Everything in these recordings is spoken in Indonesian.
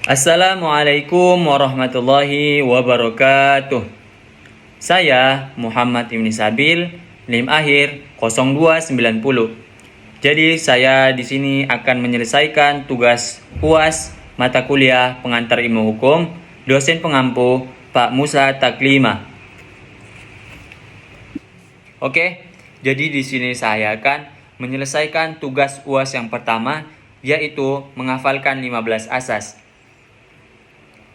Assalamualaikum warahmatullahi wabarakatuh. Saya Muhammad Ibni Sabil, NIM akhir 0290. Jadi saya di sini akan menyelesaikan tugas UAS mata kuliah pengantar ilmu hukum, dosen pengampu Pak Musa Taklima. Oke, jadi di sini saya akan menyelesaikan tugas UAS yang pertama, yaitu menghafalkan 15 asas.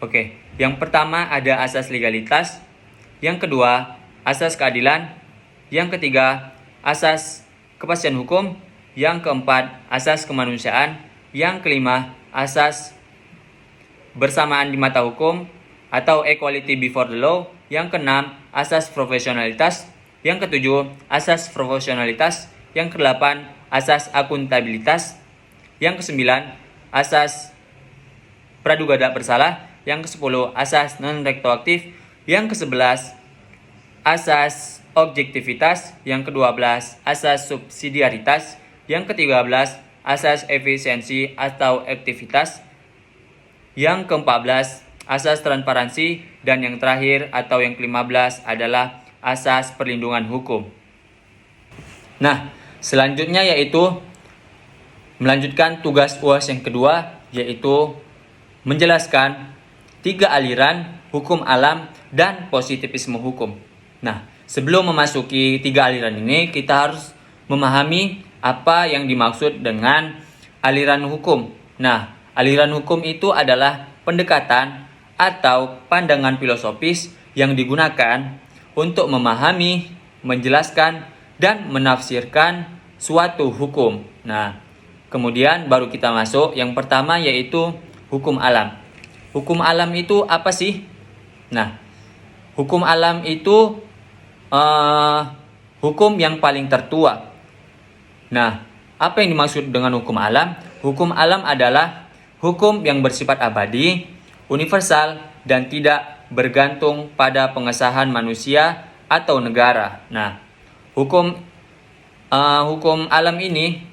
Oke, yang pertama ada asas legalitas, yang kedua asas keadilan, yang ketiga asas kepastian hukum, yang keempat asas kemanusiaan, yang kelima asas bersamaan di mata hukum atau equality before the law, yang keenam asas profesionalitas, yang ketujuh asas proporsionalitas, yang kedelapan asas akuntabilitas, yang kesembilan asas praduga tak bersalah, yang ke-10 asas non-retroaktif, yang ke-11 asas objektivitas, yang ke-12 asas subsidiaritas, yang ke-13 asas efisiensi atau aktivitas, yang ke-14 asas transparansi, dan yang terakhir atau yang ke-15 adalah asas perlindungan hukum. Nah, selanjutnya yaitu melanjutkan tugas UAS yang kedua, yaitu menjelaskan 3 aliran hukum alam dan positivisme hukum. Nah, sebelum memasuki 3 aliran ini, kita harus memahami apa yang dimaksud dengan aliran hukum. Nah, aliran hukum itu adalah pendekatan atau pandangan filosofis yang digunakan untuk memahami, menjelaskan, dan menafsirkan suatu hukum. Nah, kemudian baru kita masuk yang pertama, yaitu hukum alam. Hukum alam itu apa sih? Nah, hukum alam itu hukum yang paling tertua. Nah, apa yang dimaksud dengan hukum alam? Hukum alam adalah hukum yang bersifat abadi, universal, dan tidak bergantung pada pengesahan manusia atau negara. Nah, hukum alam ini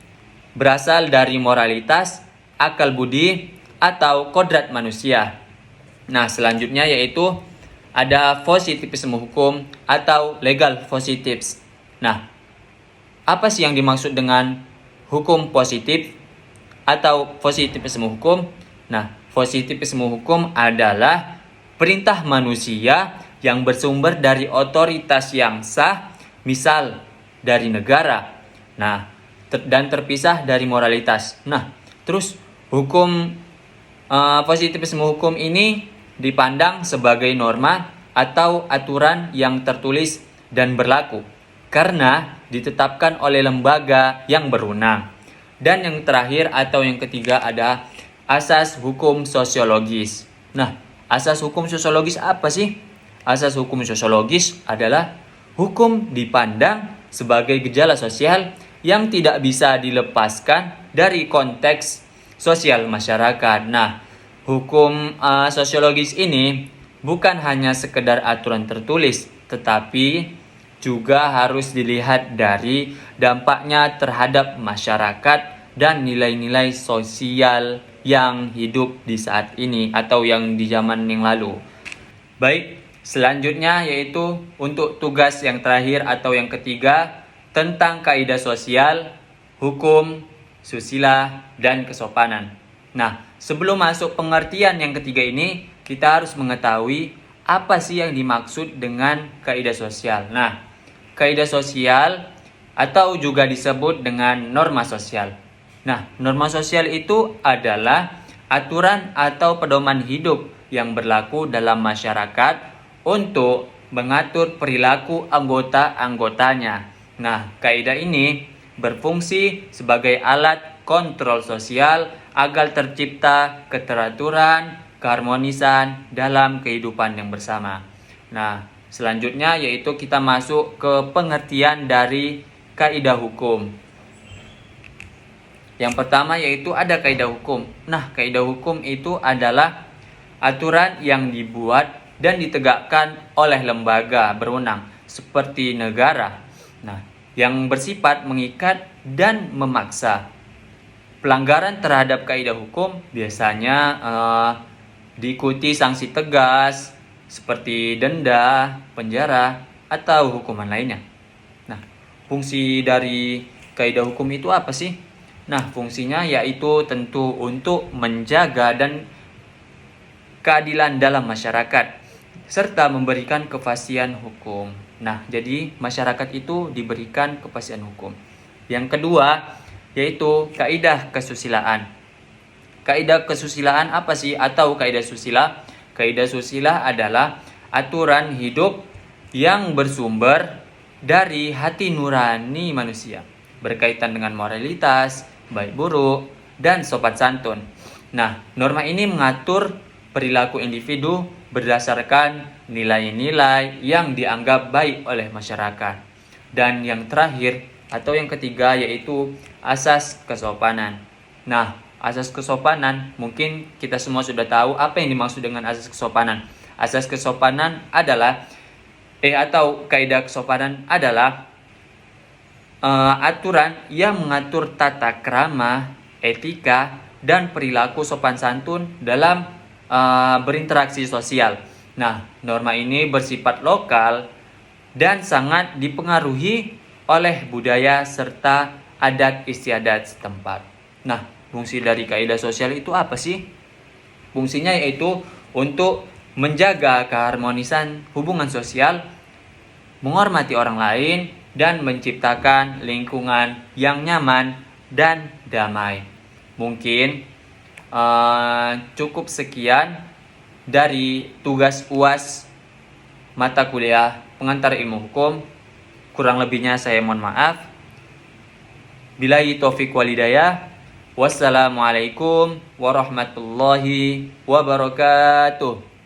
berasal dari moralitas, akal budi, atau kodrat manusia. Nah, selanjutnya yaitu ada positivisme hukum atau legal positives. Nah, apa sih yang dimaksud dengan hukum positif atau positivisme hukum? Nah, positivisme hukum adalah perintah manusia yang bersumber dari otoritas yang sah, misal dari negara. Nah, dan terpisah dari moralitas. Nah, terus hukum positivisme hukum ini dipandang sebagai norma atau aturan yang tertulis dan berlaku karena ditetapkan oleh lembaga yang berwenang. Dan yang terakhir atau yang ketiga ada asas hukum sosiologis. Nah, asas hukum sosiologis apa sih? Asas hukum sosiologis adalah hukum dipandang sebagai gejala sosial yang tidak bisa dilepaskan dari konteks sosial masyarakat. Nah, hukum sosiologis ini bukan hanya sekedar aturan tertulis, tetapi juga harus dilihat dari dampaknya terhadap masyarakat dan nilai-nilai sosial yang hidup di saat ini atau yang di zaman yang lalu. Baik, selanjutnya yaitu untuk tugas yang terakhir atau yang ketiga tentang kaidah sosial, hukum, susila, dan kesopanan. Nah, sebelum masuk pengertian yang ketiga ini, kita harus mengetahui apa sih yang dimaksud dengan kaidah sosial. Nah, kaidah sosial atau juga disebut dengan norma sosial. Nah, norma sosial itu adalah aturan atau pedoman hidup yang berlaku dalam masyarakat untuk mengatur perilaku anggota-anggotanya. Nah, kaidah ini berfungsi sebagai alat kontrol sosial agar tercipta keteraturan, keharmonisan dalam kehidupan yang bersama. Nah, selanjutnya yaitu kita masuk ke pengertian dari kaidah hukum. Yang pertama yaitu ada kaidah hukum. Nah, kaidah hukum itu adalah aturan yang dibuat dan ditegakkan oleh lembaga berwenang seperti negara. Nah, yang bersifat mengikat dan memaksa. Pelanggaran terhadap kaidah hukum biasanya diikuti sanksi tegas seperti denda, penjara, atau hukuman lainnya. Nah, fungsi dari kaidah hukum itu apa sih? Nah, fungsinya yaitu tentu untuk menjaga dan keadilan dalam masyarakat serta memberikan kepastian hukum. Nah, jadi masyarakat itu diberikan kepastian hukum. Yang kedua yaitu kaidah kesusilaan. Kaidah kesusilaan apa sih? Atau kaidah susila? Kaidah susila adalah aturan hidup yang bersumber dari hati nurani manusia, berkaitan dengan moralitas, baik buruk, dan sopan santun. Nah, norma ini mengatur perilaku individu berdasarkan nilai-nilai yang dianggap baik oleh masyarakat. Dan yang terakhir atau yang ketiga yaitu asas kesopanan. Nah, asas kesopanan mungkin kita semua sudah tahu apa yang dimaksud dengan asas kesopanan. Asas kesopanan adalah atau kaidah kesopanan adalah aturan yang mengatur tata krama, etika, dan perilaku sopan santun dalam berinteraksi sosial. Nah, norma ini bersifat lokal dan sangat dipengaruhi oleh budaya serta adat istiadat setempat. Nah, fungsi dari kaidah sosial itu apa sih? Fungsinya yaitu untuk menjaga keharmonisan hubungan sosial, menghormati orang lain, dan menciptakan lingkungan yang nyaman dan damai. Mungkin cukup sekian dari tugas UAS mata kuliah pengantar ilmu hukum. Kurang lebihnya saya mohon maaf. Billahi taufik walhidayah. Wassalamualaikum warahmatullahi wabarakatuh.